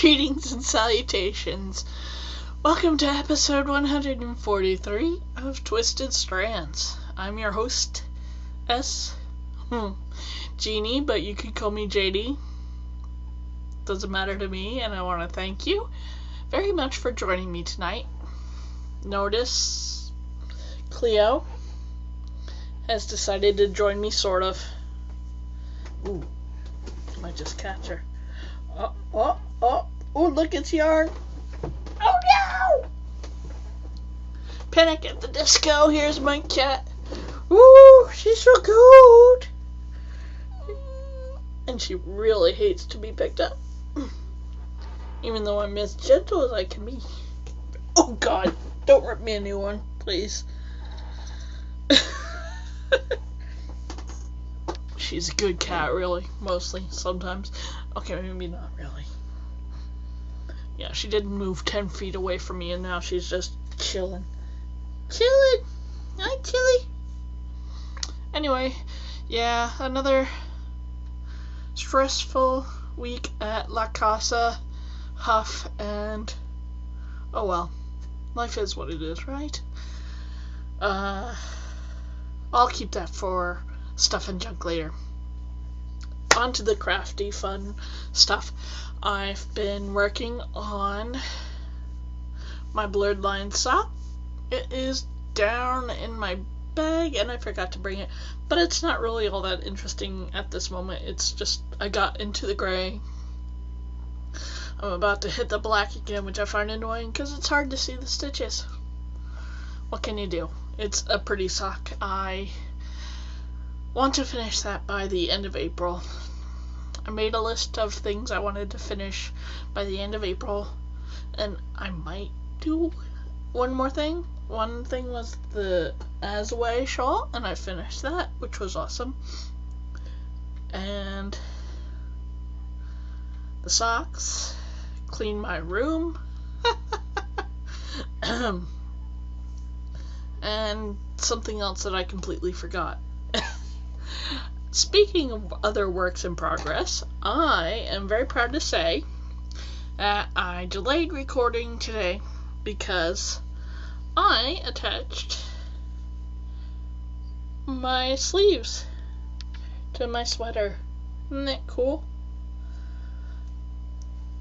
Greetings and salutations. Welcome to episode 143 of Twisted Strands. I'm your host, Jeannie, but you can call me JD. Doesn't matter to me, and I want to thank you very much for joining me tonight. Notice Cleo has decided to join me, sort of. Ooh, might just catch her. Oh, look, it's Yarn. Oh no! Panic at the Disco, here's my cat. Ooh, she's so cute. And she really hates to be picked up. Even though I'm as gentle as I can be. Oh god, don't rip me a new one, please. She's a good cat, really. Mostly, sometimes. Okay, maybe not really. Yeah, she didn't move 10 feet away from me, and now she's just chilling. Chilling! Hi, Chilly! Anyway, yeah, another stressful week at La Casa, Huff, and oh well. Life is what it is, right? I'll keep that for stuff and junk later. On to the crafty, fun stuff. I've been working on my blurred line sock. It is down in my bag, and I forgot to bring it. But it's not really all that interesting at this moment. It's just I got into the gray. I'm about to hit the black again, which I find annoying because it's hard to see the stitches. What can you do? It's a pretty sock. I want to finish that by the end of April. I made a list of things I wanted to finish by the end of April, and I might do one more thing. One thing was the Azaway shawl, and I finished that, which was awesome. And the socks, clean my room, and something else that I completely forgot. Speaking of other works in progress, I am very proud to say that I delayed recording today because I attached my sleeves to my sweater. Isn't that cool?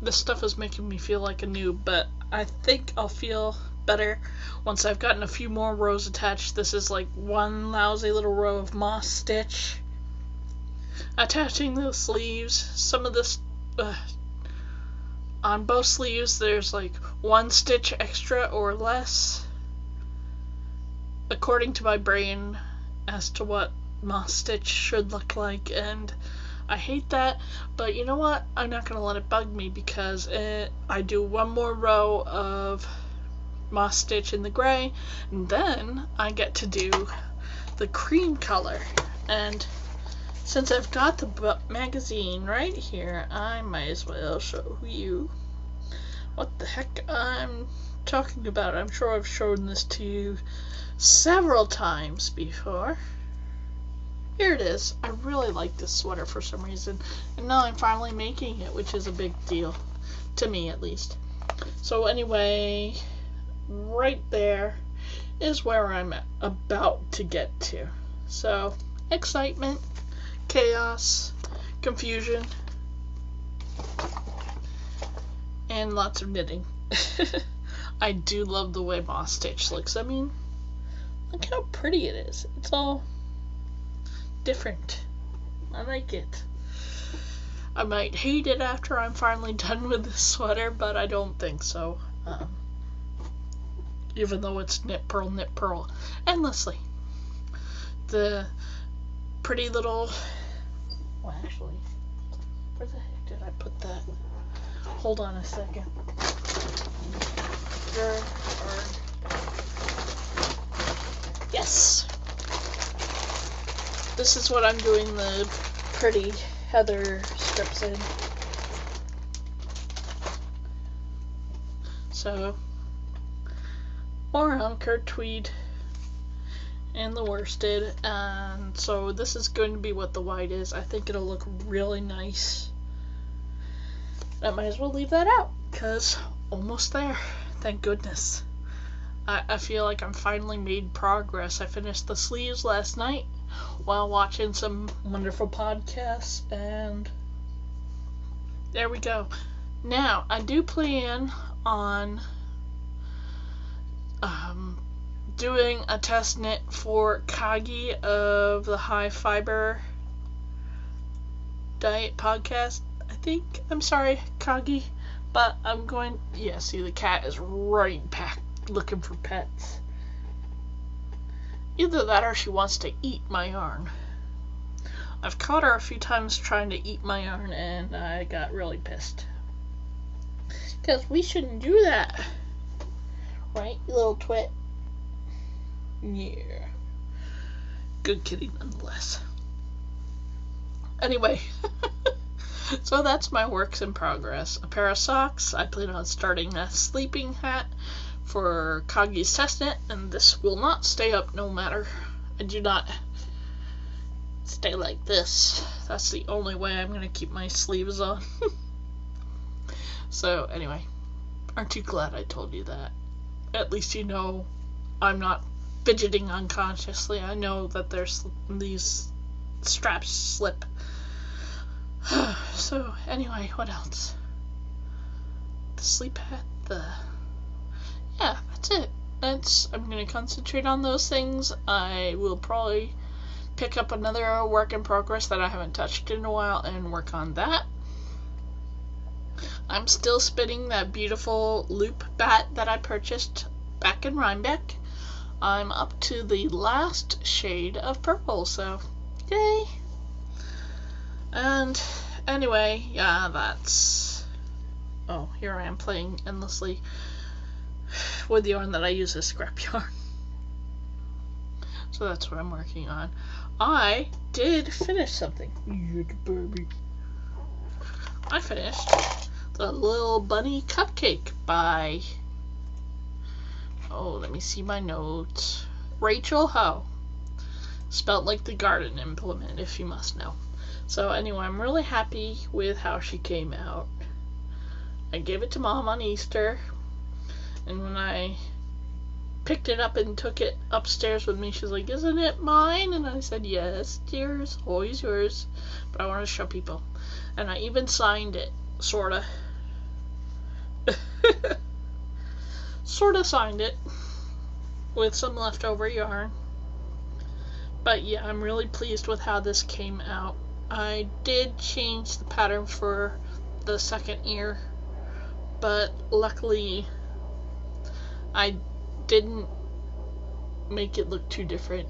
This stuff is making me feel like a noob, but I think I'll feel better once I've gotten a few more rows attached. This is like one lousy little row of moss stitch. Attaching the sleeves, some of this, on both sleeves there's like one stitch extra or less, according to my brain, as to what moss stitch should look like, and I hate that, but you know what, I'm not going to let it bug me, because I do one more row of moss stitch in the gray, and then I get to do the cream color, and since I've got the magazine right here, I might as well show you what the heck I'm talking about. I'm sure I've shown this to you several times before. Here it is. I really like this sweater for some reason, and now I'm finally making it, which is a big deal, to me at least. So anyway, right there is where I'm about to get to. So, excitement, chaos, confusion, and lots of knitting. I do love the way moss stitch looks. I mean, look how pretty it is. It's all different. I like it. I might hate it after I'm finally done with this sweater, but I don't think so. Even though it's knit purl endlessly. The pretty little, well, actually, where the heck did I put that? Hold on a second. Yes! This is what I'm doing the pretty heather strips in. So, more hunker tweed and the worsted, and so this is going to be what the white is. I think it'll look really nice. I might as well leave that out, because almost there. Thank goodness. I feel like I'm finally made progress. I finished the sleeves last night while watching some wonderful podcasts, and there we go. Now, I do plan on doing a test knit for Kagi of the High Fiber Diet podcast, I think. I'm sorry, Kagi, but I'm going... Yeah, see, the cat is right back looking for pets. Either that or she wants to eat my yarn. I've caught her a few times trying to eat my yarn, and I got really pissed. Because we shouldn't do that. Right, you little twit? Yeah. Good kitty nonetheless. Anyway, so that's my works in progress. A pair of socks. I plan on starting a sleeping hat for Kagi's test knit, and this will not stay up no matter. I do not stay like this. That's the only way I'm going to keep my sleeves on. So, anyway, aren't you glad I told you that? At least you know I'm not fidgeting unconsciously. I know that there's these straps slip. So, anyway, what else? The sleep hat, yeah, that's it. I'm going to concentrate on those things. I will probably pick up another work in progress that I haven't touched in a while and work on that. I'm still spinning that beautiful loop bat that I purchased back in Rhinebeck. I'm up to the last shade of purple, so yay! And anyway, yeah, that's... Oh, here I am playing endlessly with yarn that I use as scrap yarn. So that's what I'm working on. I did finish something. Baby. I finished the Little Bunny Cupcake by... Oh, let me see my notes. Rachel Ho. Spelt like the garden implement, if you must know. So anyway, I'm really happy with how she came out. I gave it to Mom on Easter, and when I picked it up and took it upstairs with me, she's like, "Isn't it mine?" And I said, "Yes, yours, always yours, but I want to show people." And I even signed it, sorta. Sorta signed it with some leftover yarn. But yeah, I'm really pleased with how this came out. I did change the pattern for the second ear, but luckily I didn't make it look too different.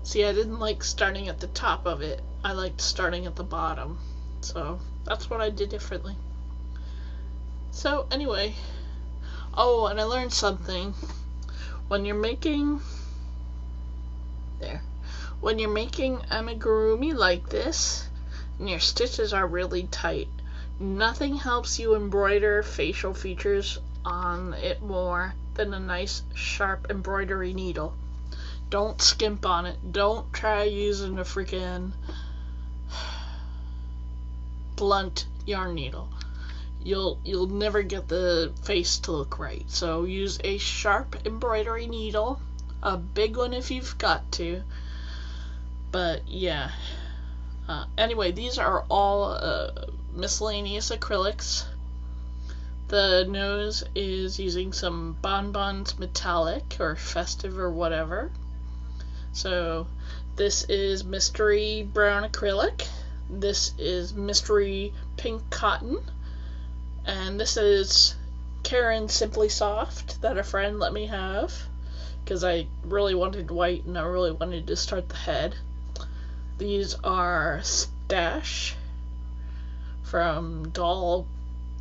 See, I didn't like starting at the top of it. I liked starting at the bottom. So that's what I did differently. So anyway, oh, and I learned something. When you're making amigurumi like this, and your stitches are really tight, nothing helps you embroider facial features on it more than a nice sharp embroidery needle. Don't skimp on it. Don't try using a freaking blunt yarn needle. You'll never get the face to look right. So use a sharp embroidery needle, a big one if you've got to. But yeah. Anyway, these are all miscellaneous acrylics. The nose is using some Bonbons Metallic or Festive or whatever. So this is Mystery Brown Acrylic. This is Mystery Pink Cotton. And this is Karen Simply Soft that a friend let me have because I really wanted white and I really wanted to start the head. These are Stash from Doll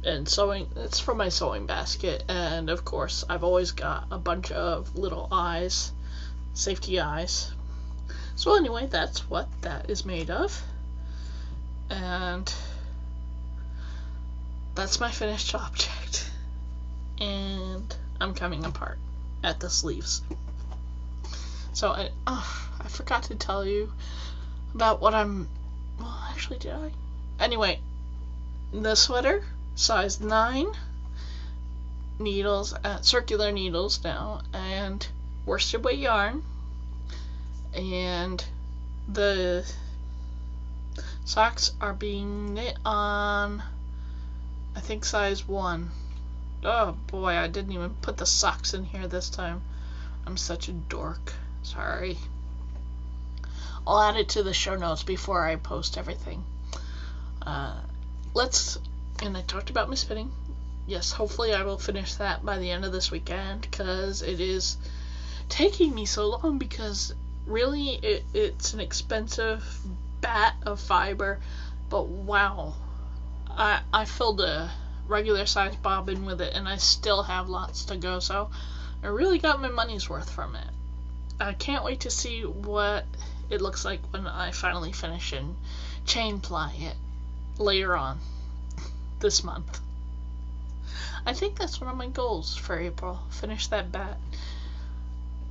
and Sewing. It's from my sewing basket, and of course I've always got a bunch of little eyes, safety eyes. So anyway, that's what that is made of, and that's my finished object. And I'm coming apart at the sleeves. So I forgot to tell you about what I'm... Well, actually, did I? Anyway, the sweater size 9 needles, circular needles now, and worsted weight yarn, and the socks are being knit on, I think, size 1. Oh boy, I didn't even put the socks in here this time. I'm such a dork. Sorry. I'll add it to the show notes before I post everything. And I talked about my spinning. Yes, hopefully I will finish that by the end of this weekend, because it is taking me so long, because really it's an expensive bat of fiber, but wow, I filled a regular size bobbin with it and I still have lots to go, so I really got my money's worth from it. I can't wait to see what it looks like when I finally finish and chain ply it later on this month. I think that's one of my goals for April, finish that bat.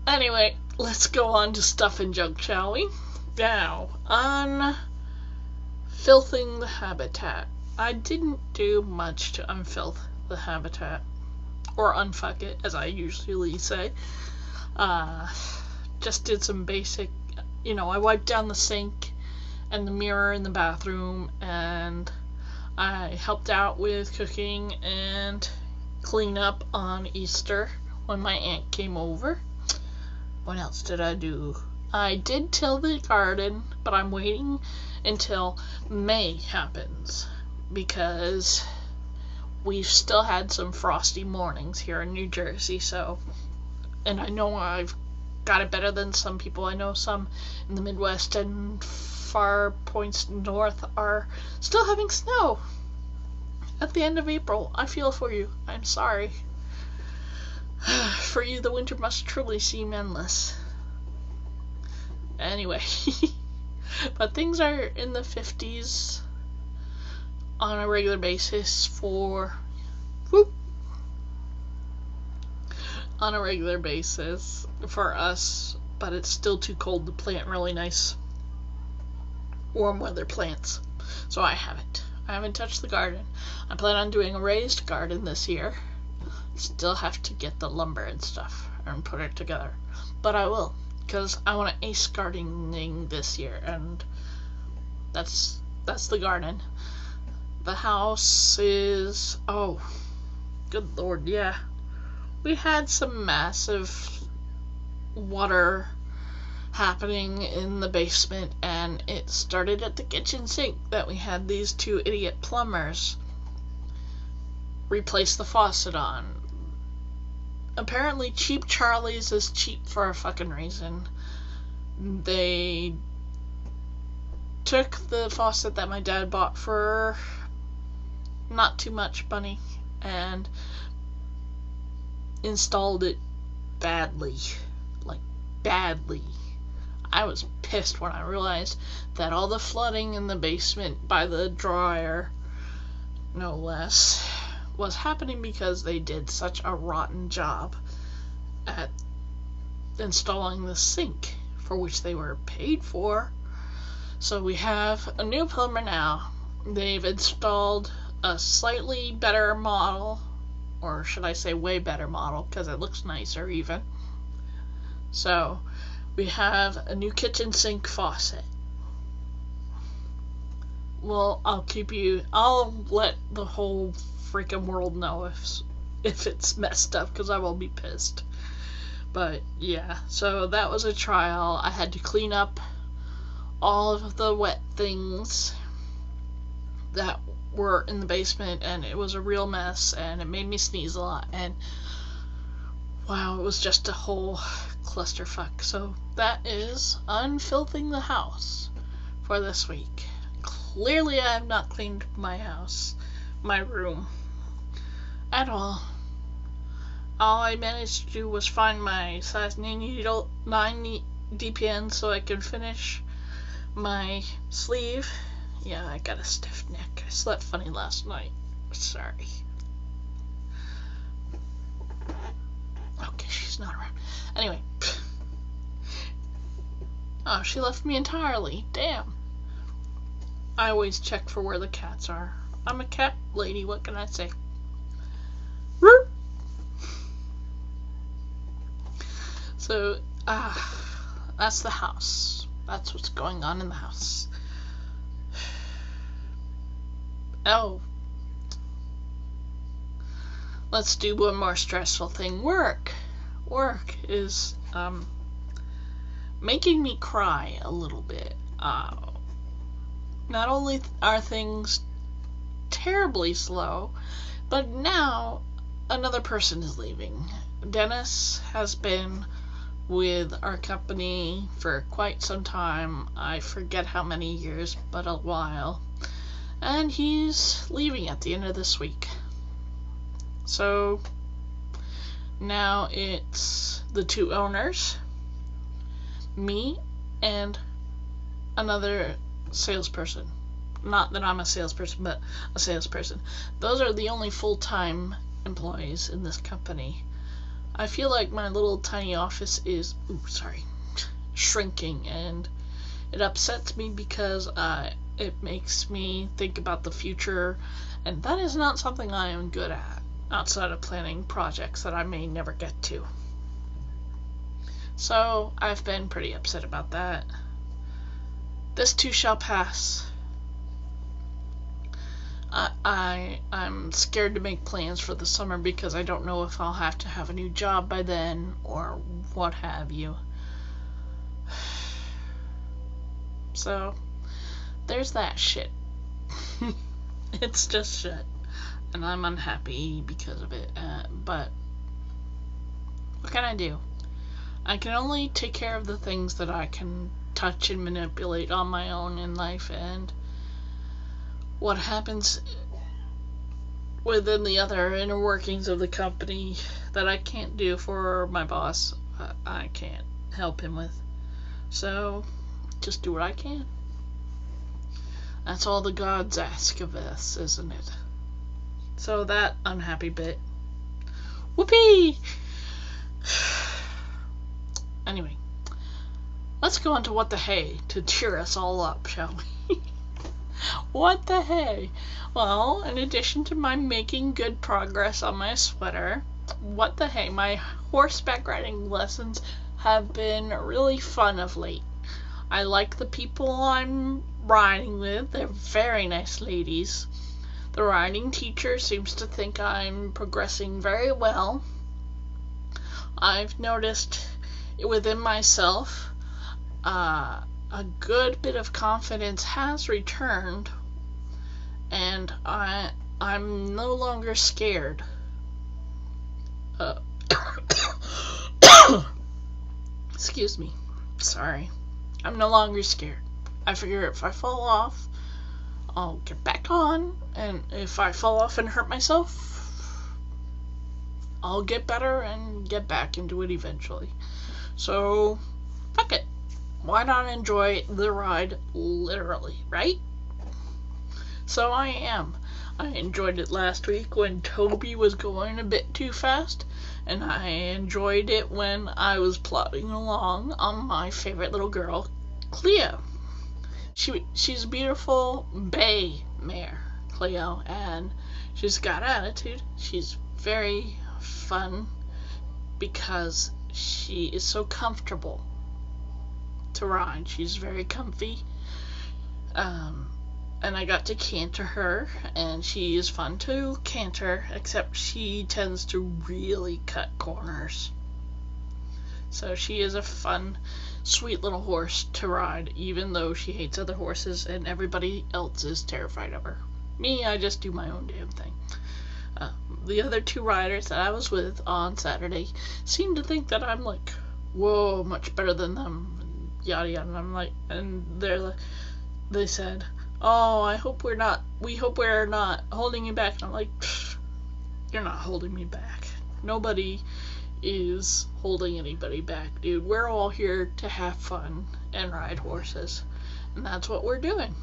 Anyway, let's go on to stuff and junk, shall we? Now, on filthing the habitat. I didn't do much to unfilth the habitat, or unfuck it, as I usually say. Just did some basic, I wiped down the sink and the mirror in the bathroom, and I helped out with cooking and clean up on Easter when my aunt came over. What else did I do? I did till the garden, but I'm waiting until May happens, because we've still had some frosty mornings here in New Jersey, and I know I've got it better than some people. I know some in the Midwest and far points north are still having snow at the end of April. I feel for you. I'm sorry. For you, the winter must truly seem endless. Anyway, but things are in the 50s on a regular basis for us, but it's still too cold to plant really nice warm weather plants, so I haven't touched the garden. I plan on doing a raised garden this year. Still have to get the lumber and stuff and put it together, but I will, because I want to ace gardening this year, and that's the garden. The house is, oh, good lord, yeah. We had some massive water happening in the basement, and it started at the kitchen sink that we had these two idiot plumbers replace the faucet on. Apparently Cheap Charlie's is cheap for a fucking reason. They took the faucet that my dad bought for not too much money and installed it badly. Like, badly. I was pissed when I realized that all the flooding in the basement by the dryer, no less, was happening because they did such a rotten job at installing the sink, for which they were paid for. So we have a new plumber now. They've installed a slightly better model, or should I say way better model, because it looks nicer even. So we have a new kitchen sink faucet. Well, I'll let the whole freaking world know if it's messed up, because I will be pissed. But yeah, so that was a trial. I had to clean up all of the wet things that were in the basement, and it was a real mess, and it made me sneeze a lot, and wow, it was just a whole clusterfuck. So that is unfilthing the house for this week. Clearly I have not cleaned my house, my room, at all. All I managed to do was find my size 9 DPN so I can finish my sleeve. Yeah, I got a stiff neck. I slept funny last night. Sorry. Okay, she's not around. Anyway. Oh, she left me entirely. Damn. I always check for where the cats are. I'm a cat lady, what can I say? So, that's the house. That's what's going on in the house. Oh. Let's do one more stressful thing. Work. Work is, making me cry a little bit. Not only are things terribly slow, but now another person is leaving. Dennis has been with our company for quite some time. I forget how many years, but a while. And he's leaving at the end of this week. So now it's the two owners, me, and another salesperson. Not that I'm a salesperson, but a salesperson. Those are the only full-time employees in this company. I feel like my little tiny office is, shrinking, and it upsets me because it makes me think about the future, and that is not something I am good at, outside of planning projects that I may never get to. So, I've been pretty upset about that. This too shall pass. I'm scared to make plans for the summer because I don't know if I'll have to have a new job by then or what have you. So, there's that shit. It's just shit. And I'm unhappy because of it. But, what can I do? I can only take care of the things that I can touch and manipulate on my own in life, and what happens within the other inner workings of the company that I can't do for my boss, I can't help him with. So, just do what I can. That's all the gods ask of us, isn't it? So that unhappy bit. Whoopee! Anyway, let's go on to what the hey to cheer us all up, shall we? What the hey? Well, in addition to my making good progress on my sweater, what the hey, my horseback riding lessons have been really fun of late. I like the people I'm riding with. They're very nice ladies. The riding teacher seems to think I'm progressing very well. I've noticed within myself a good bit of confidence has returned, and I'm no longer scared. Excuse me. Sorry. I'm no longer scared. I figure if I fall off, I'll get back on, and if I fall off and hurt myself, I'll get better and get back into it eventually. So, fuck it. Why not enjoy the ride literally, right? So I am. I enjoyed it last week when Toby was going a bit too fast, and I enjoyed it when I was plodding along on my favorite little girl, Cleo. She's a beautiful bay mare, Cleo, and she's got attitude. She's very fun because she is so comfortable to ride. She's very comfy. And I got to canter her, and she is fun to canter, except she tends to really cut corners. So she is a fun, sweet little horse to ride, even though she hates other horses and everybody else is terrified of her. Me, I just do my own damn thing. The other two riders that I was with on Saturday seemed to think that I'm like, whoa, much better than them, and yada yada. And I'm like, and they said, oh, we hope we're not holding you back. And I'm like, you're not holding me back. Nobody is holding anybody back, dude. We're all here to have fun and ride horses, and that's what we're doing.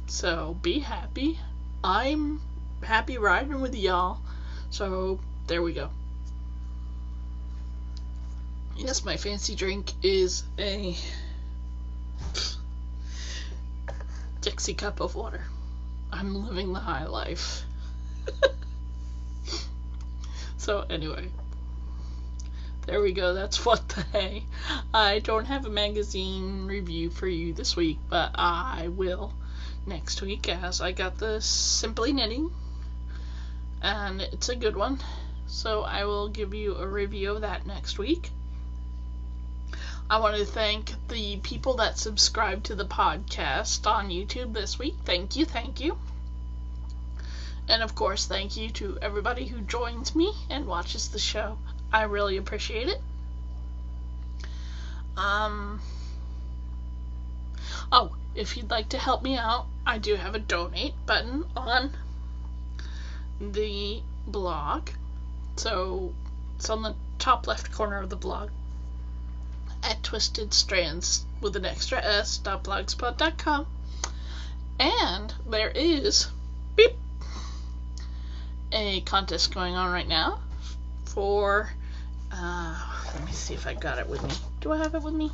So be happy. I'm happy riding with y'all. So there we go. Yes, my fancy drink is a Dixie cup of water. I'm living the high life. So anyway, there we go. That's what the hey. I don't have a magazine review for you this week, but I will next week, as I got the Simply Knitting, and it's a good one. So I will give you a review of that next week. I want to thank the people that subscribed to the podcast on YouTube this week. Thank you, thank you. And of course, thank you to everybody who joins me and watches the show. I really appreciate it. Oh, if you'd like to help me out, I do have a donate button on the blog. So it's on the top left corner of the blog at Twisted Strands with an extra s.blogspot.com. And there is beep, a contest going on right now for let me see if I got it with me. Do I have it with me?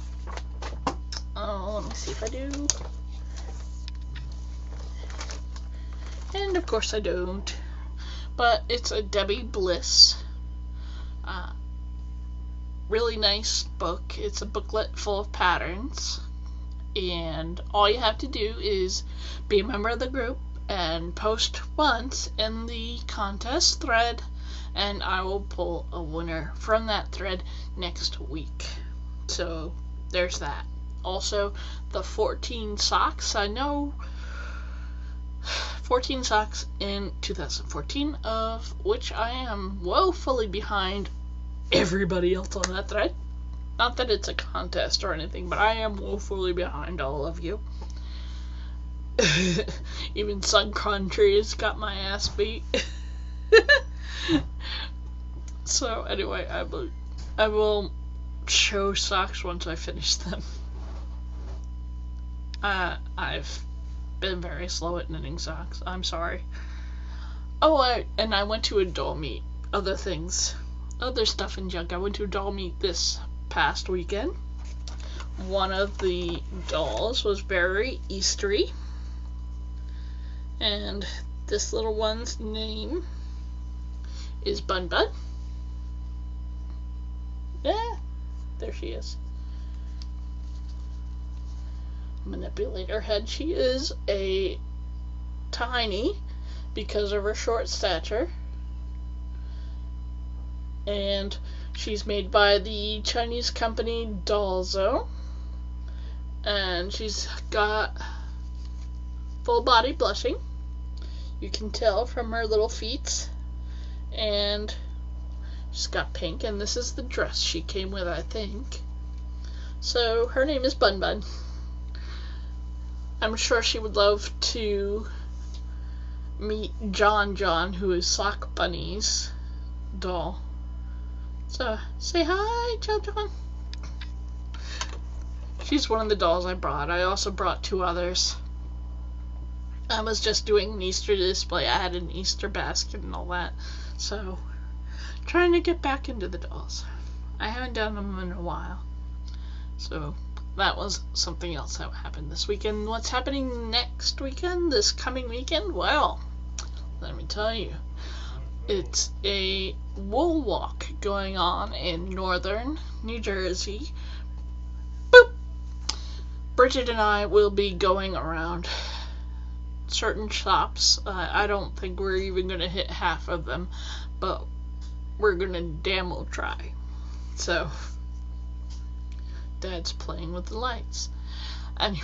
Oh, let me see if I do. And of course I don't. But it's a Debbie Bliss really nice book. It's a booklet full of patterns, and all you have to do is be a member of the group and post once in the contest thread, and I will pull a winner from that thread next week. So there's that. Also, the 14 socks. I know 14 socks in 2014, of which I am woefully behind everybody else on that thread. Not that it's a contest or anything, but I am woefully behind all of you. Even Sun Country's got my ass beat. So anyway, I will show socks once I finish them. I've been very slow at knitting socks. I'm sorry. Oh, and I went to a doll meet. Other things. Other stuff and junk. I went to a doll meet this past weekend. One of the dolls was very Eastery. And this little one's name is Bun Bun. Yeah, there she is. Manipulator head. She is a tiny because of her short stature. And she's made by the Chinese company Dollzo. And she's got full body blushing. You can tell from her little feet. And she's got pink, and this is the dress she came with, I think. So her name is Bun Bun. I'm sure she would love to meet John, who is Sock Bunnies doll. So say hi, John. She's one of the dolls I brought. I also brought two others. I was just doing an Easter display. I had an Easter basket and all that. So, trying to get back into the dolls. I haven't done them in a while. So, that was something else that happened this weekend. What's happening next weekend? This coming weekend? Well, let me tell you. It's a wool walk going on in northern New Jersey. Boop! Bridget and I will be going around certain shops. I don't think we're even going to hit half of them, but we're going to damn well try. So, Dad's playing with the lights. Anyway,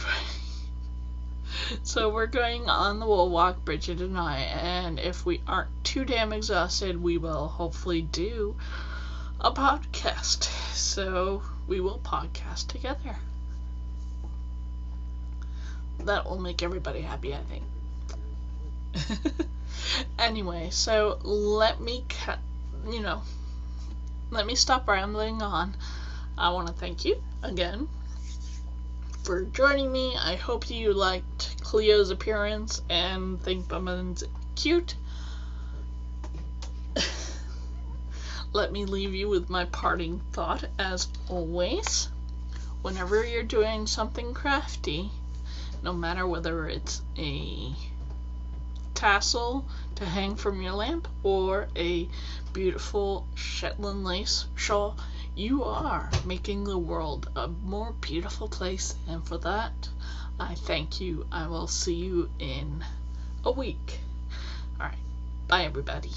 so we're going on the wool walk, Bridget and I, and if we aren't too damn exhausted, we will hopefully do a podcast. So, we will podcast together. That will make everybody happy, I think. Anyway, so let me stop rambling on. I want to thank you again for joining me. I hope you liked Cleo's appearance and think Bumman's cute. Let me leave you with my parting thought, as always. Whenever you're doing something crafty, no matter whether it's a tassel to hang from your lamp or a beautiful Shetland lace shawl, you are making the world a more beautiful place, and for that I thank you. I will see you in a week. Alright, bye everybody.